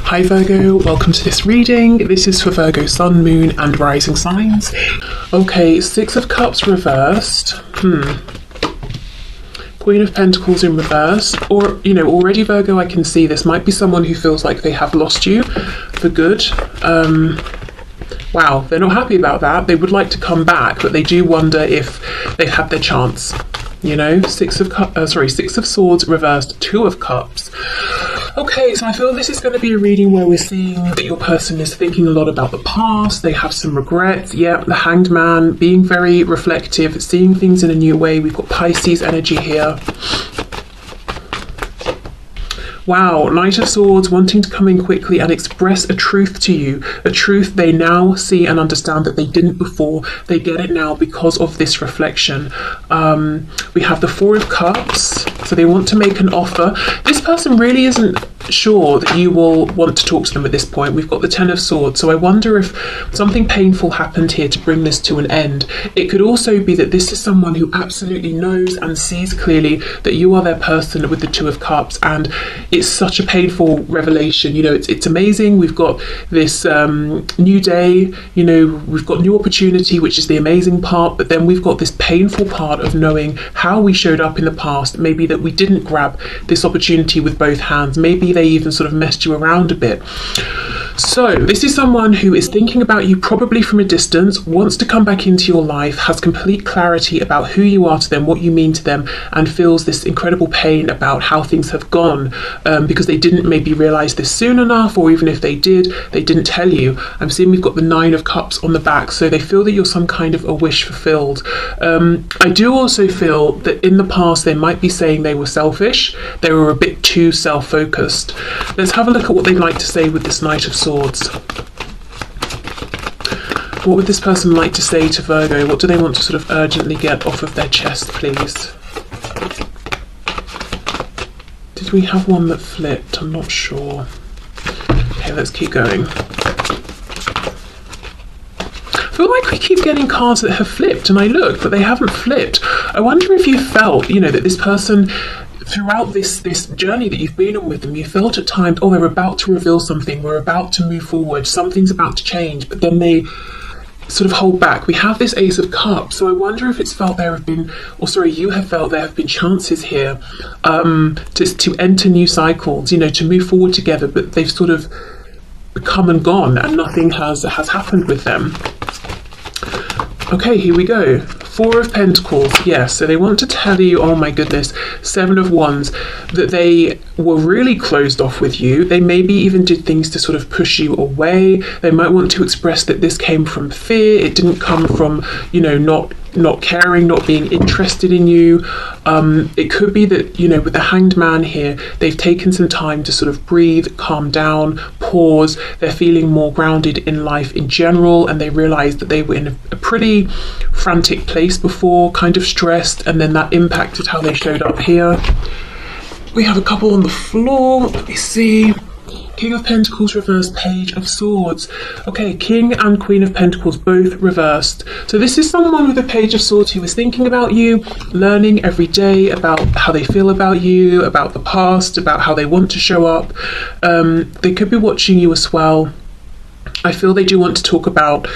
Hi Virgo, welcome to this reading. This is for Virgo Sun, Moon and Rising signs. Okay, Six of Cups reversed. Queen of Pentacles in reverse. Or, already Virgo, I can see this might be someone who feels like they have lost you for good. Wow, they're not happy about that. They would like to come back, but they do wonder if they've had their chance. Six of Swords reversed, Two of Cups. Okay, so I feel this is going to be a reading where we're seeing that your person is thinking a lot about the past. They have some regrets. Yeah, the Hanged Man, being very reflective, seeing things in a new way. We've got Pisces energy here. Wow, Knight of Swords, wanting to come in quickly and express a truth to you, a truth they now see and understand that they didn't before. They get it now because of this reflection. We have the Four of Cups, so they want to make an offer. This person really isn't sure that you will want to talk to them at this point. We've got the Ten of Swords, so I wonder if something painful happened here to bring this to an end. It could also be that this is someone who absolutely knows and sees clearly that you are their person with the Two of Cups, and it's such a painful revelation. It's amazing. We've got this new day, we've got new opportunity, which is the amazing part, but then we've got this painful part of knowing how we showed up in the past, maybe that we didn't grab this opportunity with both hands, maybe they even sort of messed you around a bit. So this is someone who is thinking about you probably from a distance, wants to come back into your life, has complete clarity about who you are to them, what you mean to them, and feels this incredible pain about how things have gone because they didn't maybe realise this soon enough, or even if they did, they didn't tell you. I'm seeing we've got the Nine of Cups on the back, so they feel that you're some kind of a wish fulfilled. I do also feel that in the past they might be saying they were selfish, they were a bit too self-focused. Let's have a look at what they'd like to say with this Knight of Swords. What would this person like to say to Virgo? What do they want to sort of urgently get off of their chest, please? Did we have one that flipped? I'm not sure. Okay, let's keep going. I feel like we keep getting cards that have flipped, and I look, but they haven't flipped. I wonder if you felt, that this person, throughout this journey that you've been on with them, you felt at times, they're about to reveal something, we're about to move forward, something's about to change, but then they sort of hold back. We have this Ace of Cups, so I wonder if it's felt there have been, you have felt there have been chances here to enter new cycles, to move forward together, but they've sort of come and gone and nothing has happened with them. Okay, here we go. Four of Pentacles, yes, so they want to tell you, oh my goodness, Seven of Wands, that they were really closed off with you. They maybe even did things to sort of push you away. They might want to express that this came from fear. It didn't come from, not caring, not being interested in you. It could be that, with the Hanged Man here, they've taken some time to sort of breathe, calm down, pause. They're feeling more grounded in life in general, and they realize that they were in a pretty frantic place before, kind of stressed, and then that impacted how they showed up here. We have a couple on the floor. Let me see. King of Pentacles reversed, Page of Swords. Okay, King and Queen of Pentacles both reversed. So this is someone with a Page of Swords who is thinking about you, learning every day about how they feel about you, about the past, about how they want to show up. They could be watching you as well. I feel they do want to talk about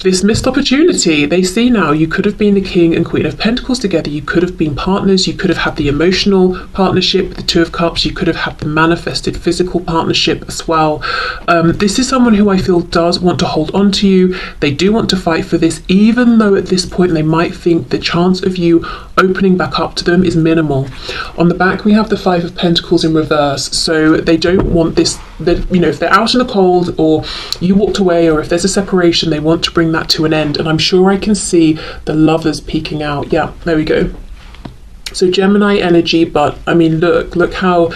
this missed opportunity. They see now you could have been the King and Queen of Pentacles together. You could have been partners. You could have had the emotional partnership with the Two of Cups. You could have had the manifested physical partnership as well. This is someone who I feel does want to hold on to you. They do want to fight for this, even though at this point they might think the chance of you opening back up to them is minimal. On the back we have the Five of Pentacles in reverse, so they don't want this, if they're out in the cold, or you walked away, or if there's a separation, they want to bring that to an end. And I'm sure I can see the Lovers peeking out. Yeah, there we go. So Gemini energy, but I mean, look how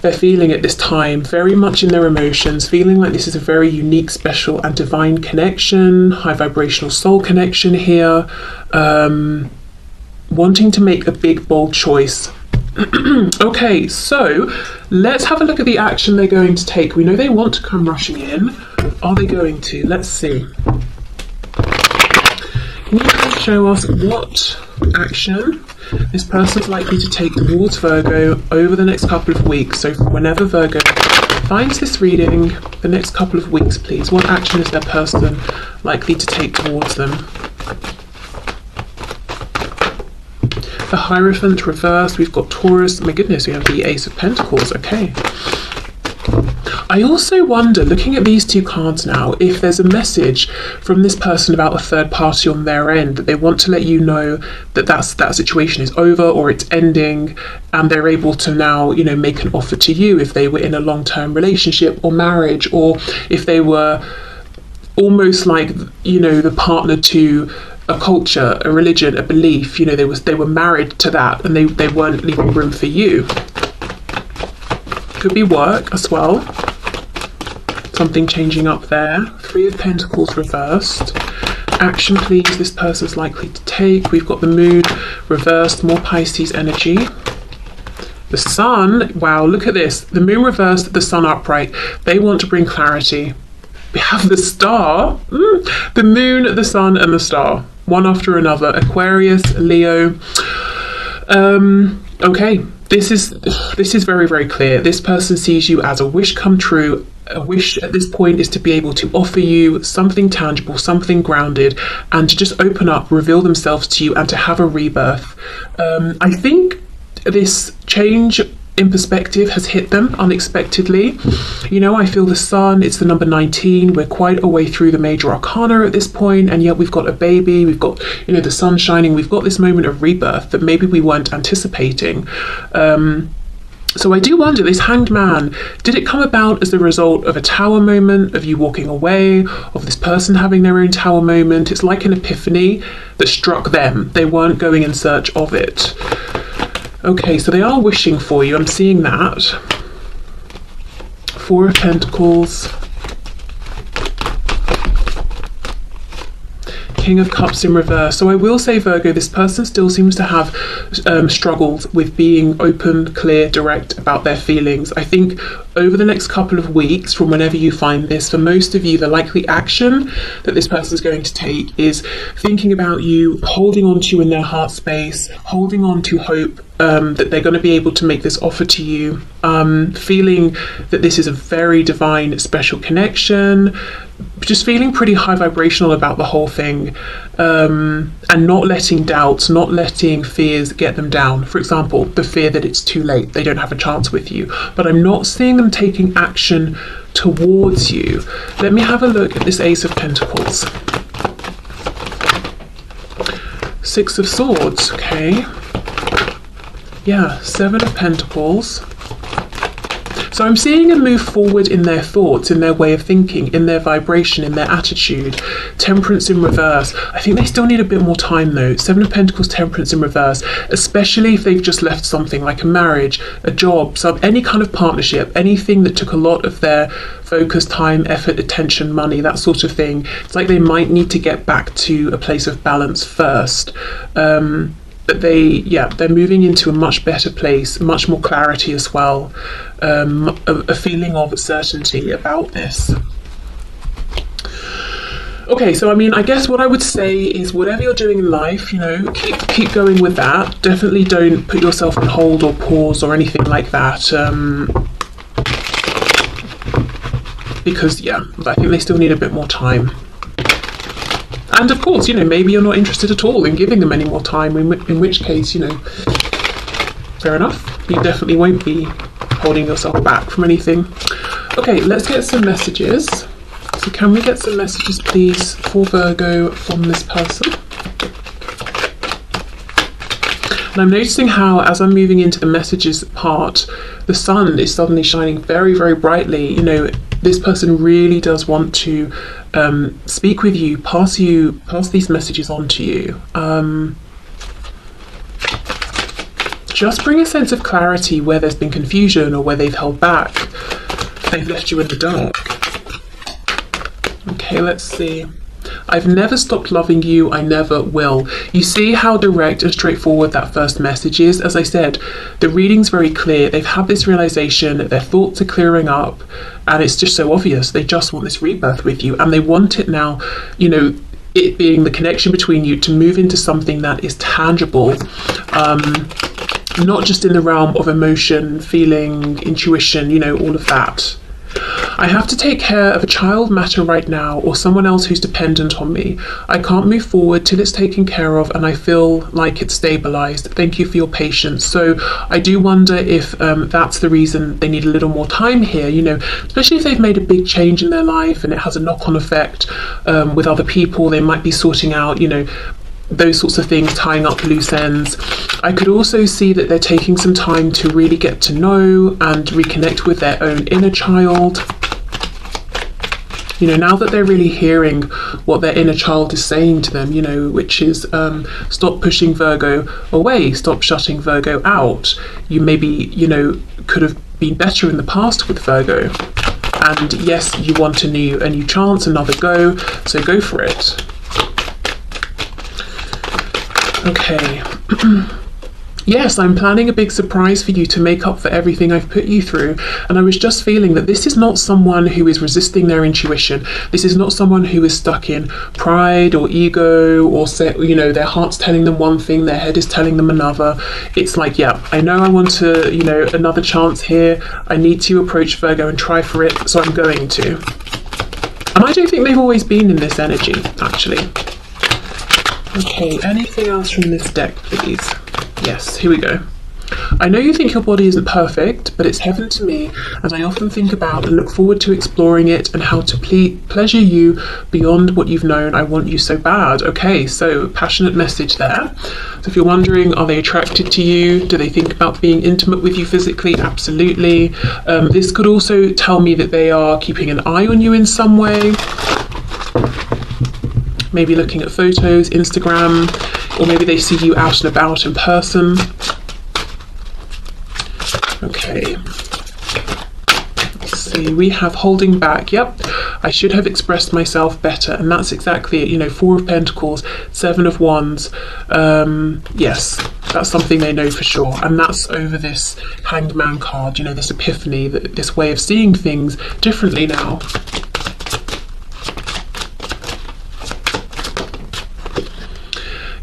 they're feeling at this time, very much in their emotions, feeling like this is a very unique, special and divine connection, high vibrational soul connection here, wanting to make a big, bold choice. Okay, so let's have a look at the action they're going to take. We know they want to come rushing in. Are they going to? Let's see. Can you please show us what action this person's likely to take towards Virgo over the next couple of weeks? So whenever Virgo finds this reading the next couple of weeks, please. What action is their person likely to take towards them? The Hierophant reversed. We've got Taurus. My goodness, we have the Ace of Pentacles. Okay. I also wonder, looking at these two cards now, if there's a message from this person about a third party on their end, that they want to let you know that that situation is over or it's ending, and they're able to now, you know, make an offer to you if they were in a long-term relationship or marriage, or if they were almost like, you know, the partner to a culture, a religion, a belief. You know, they were married to that, and they weren't leaving room for you. Could be work as well. Something changing up there. Three of Pentacles reversed. Action, please, this person's likely to take. We've got the Moon reversed, more Pisces energy. The Sun, wow, look at this. The Moon reversed, the Sun upright. They want to bring clarity. We have the Star, the Moon, the Sun, and the Star. One after another. Aquarius, Leo. Okay, this is very, very clear. This person sees you as a wish come true. A wish at this point is to be able to offer you something tangible, something grounded, and to just open up, reveal themselves to you, and to have a rebirth. I think this change in perspective has hit them unexpectedly. You know, I feel the Sun, it's the number 19. We're quite a way through the major arcana at this point, and yet we've got a baby, we've got, you know, the sun shining, we've got this moment of rebirth that maybe we weren't anticipating. So I do wonder, this Hanged Man, did it come about as the result of a tower moment, of you walking away, of this person having their own tower moment? It's like an epiphany that struck them. They weren't going in search of it. Okay, so they are wishing for you. I'm seeing that. Four of Pentacles. King of Cups in reverse. So I will say, Virgo, this person still seems to have struggled with being open, clear, direct about their feelings. I think over the next couple of weeks, from whenever you find this, for most of you, the likely action that this person is going to take is thinking about you, holding on to you in their heart space, holding on to hope that they're going to be able to make this offer to you, feeling that this is a very divine, special connection, just feeling pretty high vibrational about the whole thing, and not letting doubts, not letting fears get them down. For example, the fear that it's too late, they don't have a chance with you. But I'm not seeing them taking action towards you. Let me have a look at this Ace of Pentacles. Six of Swords, okay. Yeah, Seven of Pentacles. So I'm seeing a move forward in their thoughts, in their way of thinking, in their vibration, in their attitude. Temperance in reverse. I think they still need a bit more time though. Seven of Pentacles, Temperance in reverse, especially if they've just left something like a marriage, a job, any kind of partnership, anything that took a lot of their focus, time, effort, attention, money, that sort of thing. It's like they might need to get back to a place of balance first. But they're moving into a much better place, much more clarity as well, a feeling of certainty about this. Okay, so I mean, I guess what I would say is whatever you're doing in life, you know, keep going with that. Definitely don't put yourself on hold or pause or anything like that. Because, yeah, I think they still need a bit more time. And of course, you know, maybe you're not interested at all in giving them any more time, in which case, you know, fair enough. You definitely won't be holding yourself back from anything. Okay, let's get some messages. So can we get some messages, please, for Virgo from this person? And I'm noticing how, as I'm moving into the messages part, the sun is suddenly shining very, very brightly. You know, this person really does want to speak with you, pass these messages on to you. Just bring a sense of clarity where there's been confusion or where they've held back. They've left you in the dark. Okay, let's see. I've never stopped loving you, I never will. You see how direct and straightforward that first message is? As I said, the reading's very clear. They've had this realization, their thoughts are clearing up, and it's just so obvious. They just want this rebirth with you, and they want it now, you know, it being the connection between you, to move into something that is tangible, not just in the realm of emotion, feeling, intuition, you know, all of that. I have to take care of a child matter right now, or someone else who's dependent on me. I can't move forward till it's taken care of and I feel like it's stabilized. Thank you for your patience. So I do wonder if that's the reason they need a little more time here, you know, especially if they've made a big change in their life and it has a knock-on effect with other people. They might be sorting out, you know, those sorts of things, tying up loose ends. I could also see that they're taking some time to really get to know and reconnect with their own inner child. You know, now that they're really hearing what their inner child is saying to them, you know, which is stop pushing Virgo away, stop shutting Virgo out. You maybe, you know, could have been better in the past with Virgo. And yes, you want a new chance, another go, so go for it. Okay. Yes, I'm planning a big surprise for you to make up for everything I've put you through. And I was just feeling that this is not someone who is resisting their intuition. This is not someone who is stuck in pride or ego, or, you know, their heart's telling them one thing, their head is telling them another. It's like, yeah, I know I want to, you know, another chance here. I need to approach Virgo and try for it, so I'm going to. And I don't think they've always been in this energy, actually. Okay, anything else from this deck, please? Yes, here we go. I know you think your body isn't perfect, but it's heaven to me, and I often think about and look forward to exploring it and how to pleasure you beyond what you've known. I want you so bad. Okay, so passionate message there. So if you're wondering, are they attracted to you? Do they think about being intimate with you physically? Absolutely. This could also tell me that they are keeping an eye on you in some way. Maybe looking at photos, Instagram, or maybe they see you out and about in person. Okay. Let's see, we have holding back. Yep, I should have expressed myself better, and that's exactly it. You know, 4 of Pentacles, 7 of Wands. Yes, that's something they know for sure, and that's over this Hanged Man card, you know, this epiphany, this way of seeing things differently now.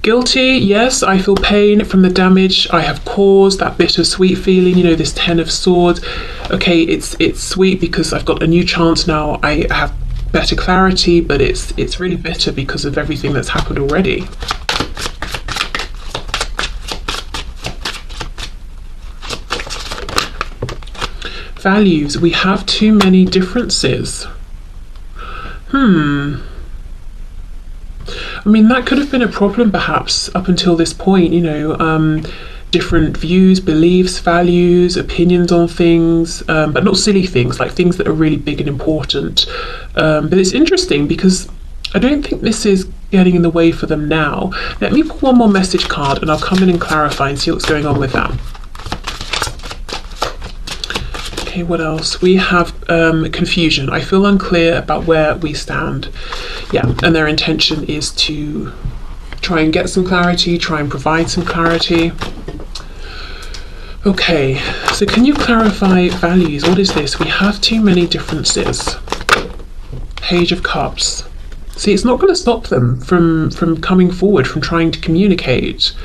Guilty, yes, I feel pain from the damage I have caused, that bittersweet feeling, you know, this 10 of Swords. Okay, it's sweet because I've got a new chance now, I have better clarity, but it's really bitter because of everything that's happened already. Values, we have too many differences. I mean, that could have been a problem perhaps up until this point, you know, different views, beliefs, values, opinions on things, but not silly things, like things that are really big and important. But it's interesting because I don't think this is getting in the way for them now. Let me pull one more message card and I'll come in and clarify and see what's going on with that. Okay, what else? We have confusion. I feel unclear about where we stand. Yeah, and their intention is to try and get some clarity, try and provide some clarity. Okay, so can you clarify values? What is this? We have too many differences. Page of Cups. See, it's not going to stop them from coming forward, from trying to communicate.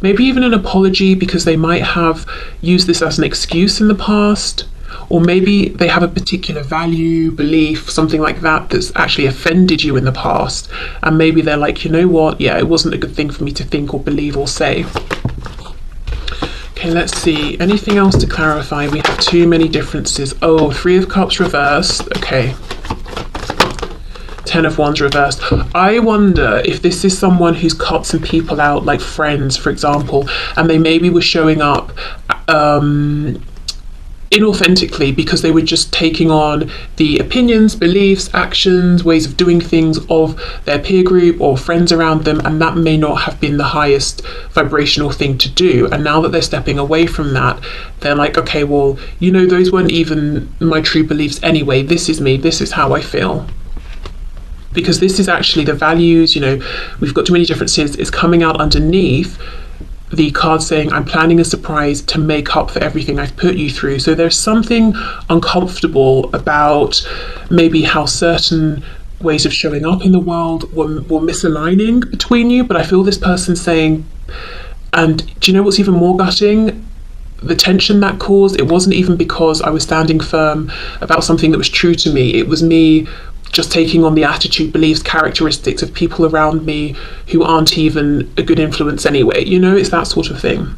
Maybe even an apology, because they might have used this as an excuse in the past. Or maybe they have a particular value, belief, something like that that's actually offended you in the past. And maybe they're like, you know what? Yeah, it wasn't a good thing for me to think or believe or say. Okay, let's see. Anything else to clarify? We have too many differences. Oh, 3 of Cups reversed. Okay. 10 of Wands reversed. I wonder if this is someone who's cut some people out, like friends, for example, and they maybe were showing up inauthentically because they were just taking on the opinions, beliefs, actions, ways of doing things of their peer group or friends around them, and that may not have been the highest vibrational thing to do. And now that they're stepping away from that, they're like, okay, well, you know, those weren't even my true beliefs anyway. This is me, this is how I feel. Because this is actually the values, you know, we've got too many differences, it's coming out underneath the card saying, I'm planning a surprise to make up for everything I've put you through. So there's something uncomfortable about maybe how certain ways of showing up in the world were misaligning between you. But I feel this person saying, and do you know what's even more gutting? the tension that caused, it wasn't even because I was standing firm about something that was true to me. It was me just taking on the attitude, beliefs, characteristics of people around me who aren't even a good influence anyway. You know, it's that sort of thing.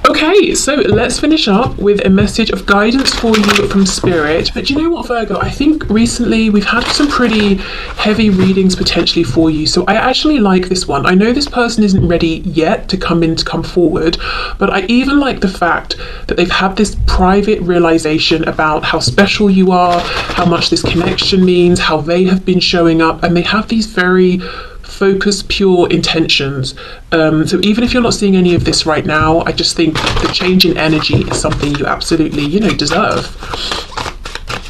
Okay, so let's finish up with a message of guidance for you from Spirit. But you know what, Virgo? I think recently we've had some pretty heavy readings potentially for you. So I actually like this one. I know this person isn't ready yet to come forward, but I even like the fact that they've had this private realization about how special you are, how much this connection means, how they have been showing up, and they have these very focused, pure intentions. So even if you're not seeing any of this right now, I just think the change in energy is something you absolutely, deserve.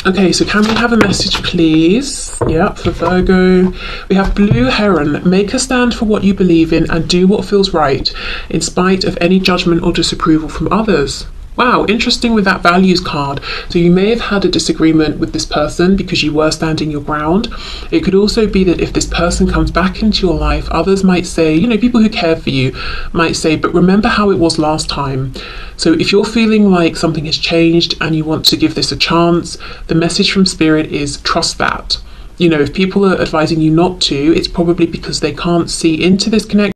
Okay, so can we have a message, please? Yeah, for Virgo. We have Blue Heron. Make a stand for what you believe in and do what feels right, in spite of any judgment or disapproval from others. Wow, interesting with that values card. So you may have had a disagreement with this person because you were standing your ground. It could also be that if this person comes back into your life, others might say, people who care for you might say, but remember how it was last time. So if you're feeling like something has changed and you want to give this a chance, the message from Spirit is trust that. If people are advising you not to, it's probably because they can't see into this connection